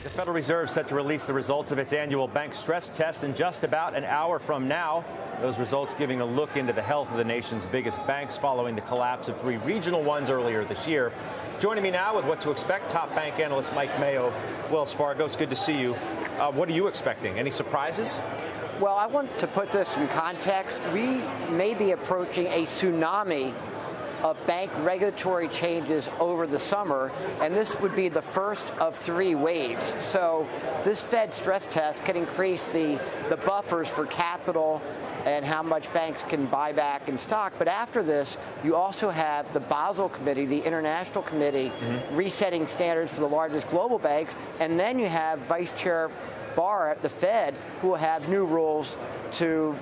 The Federal Reserve set to release the results of its annual bank stress test in just about an hour from now. Those results giving a look into the health of the nation's biggest banks following the collapse of 3 regional ones earlier this year. Joining me now with what to expect, top bank analyst Mike Mayo of Wells Fargo. It's good to see you. What are you expecting? Any surprises? Well, I want to put this in context. We may be approaching a tsunami of bank regulatory changes over the summer, and this would be the first of 3 waves. So this Fed stress test can increase the buffers for capital and how much banks can buy back in stock. But after this, you also have the Basel Committee, the International Committee, resetting standards for the largest global banks, and then you have Vice Chair Barr at the Fed, who will have new rules to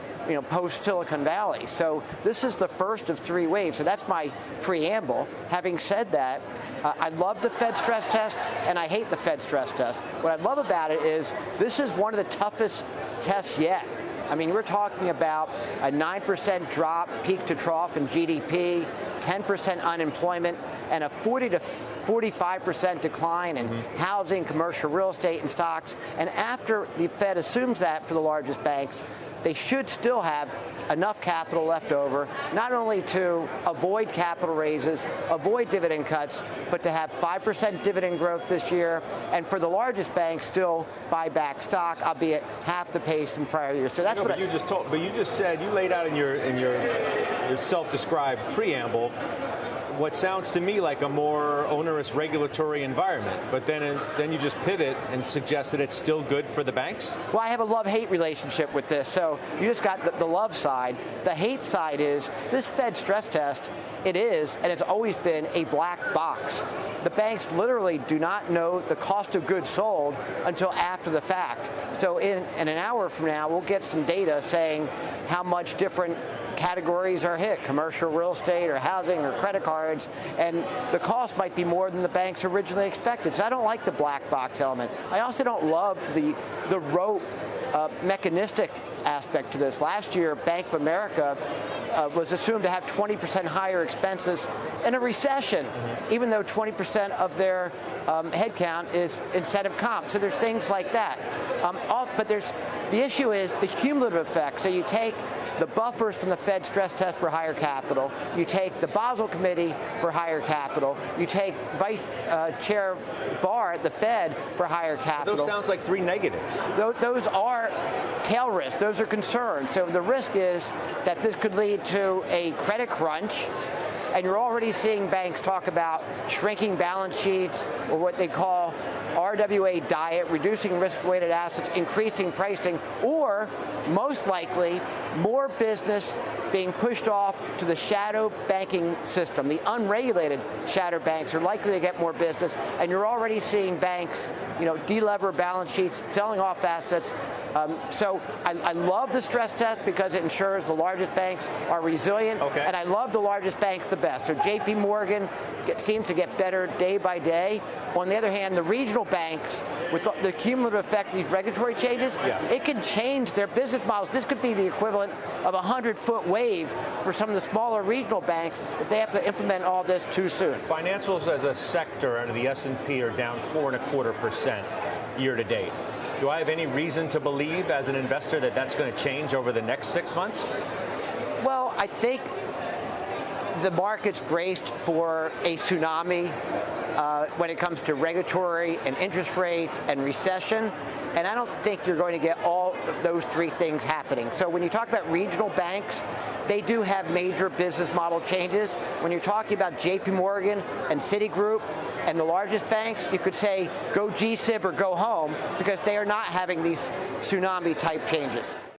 post-Silicon Valley. So this is the first of 3 waves. So that's my preamble. Having said that, I love the Fed stress test, and I hate the Fed stress test. What I love about it is this is one of the toughest tests yet. I mean, we're talking about a 9% drop, peak to trough in GDP, 10% unemployment, and a 40 to 45% decline in housing, commercial real estate, and stocks. And after the Fed assumes that for the largest banks, they should still have enough capital left over, not only to avoid capital raises, avoid dividend cuts, but to have 5% dividend growth this year, and for the largest banks still buy back stock, albeit half the pace in prior years. So that's what you just said, you laid out in your self-described preamble what sounds to me like a more onerous regulatory environment, but then you just pivot and suggest that it's still good for the banks? Well, I have a love-hate relationship with this. So you just got the love side. The hate side is this Fed stress test, it is, and it's always been, a black box. The banks literally do not know the cost of goods sold until after the fact. So in an hour from now, we'll get some data saying how much different categories are hit, commercial real estate or housing or credit cards, and the cost might be more than the banks originally expected. So I don't like the black box element. I also don't love the rote mechanistic aspect to this. Last year, Bank of America was assumed to have 20% higher expenses in a recession, even though 20% of their headcount is incentive comp. So there's things like that. But the issue is the cumulative effect. So you take the buffers from the Fed stress test for higher capital, you take the Basel Committee for higher capital, you take Vice Chair Barr at the Fed for higher capital. Those sounds like 3 negatives. Those are tail risks. Those are concerns. So the risk is that this could lead to a credit crunch, and you're already seeing banks talk about shrinking balance sheets, or what they call RWA diet, reducing risk-weighted assets, increasing pricing, or most likely more business being pushed off to the shadow banking system. The unregulated shadow banks are likely to get more business, and you're already seeing banks, de-lever balance sheets, selling off assets. So I love the stress test because it ensures the largest banks are resilient, and I love the largest banks the best. So JP Morgan seems to get better day by day. On the other hand, the regional banks, with the cumulative effect of these regulatory changes, it can change their business models. This could be the equivalent of a 100-foot wave for some of the smaller regional banks if they have to implement all this too soon. Financials as a sector under the S&P are down 4.25% year to date. Do I have any reason to believe as an investor that that's going to change over the next 6 months? Well, I think the market's braced for a tsunami when it comes to regulatory and interest rates and recession. And I don't think you're going to get all of those 3 things happening. So when you talk about regional banks, they do have major business model changes. When you're talking about JP Morgan and Citigroup and the largest banks, you could say go GSIB or go home, because they are not having these tsunami type changes.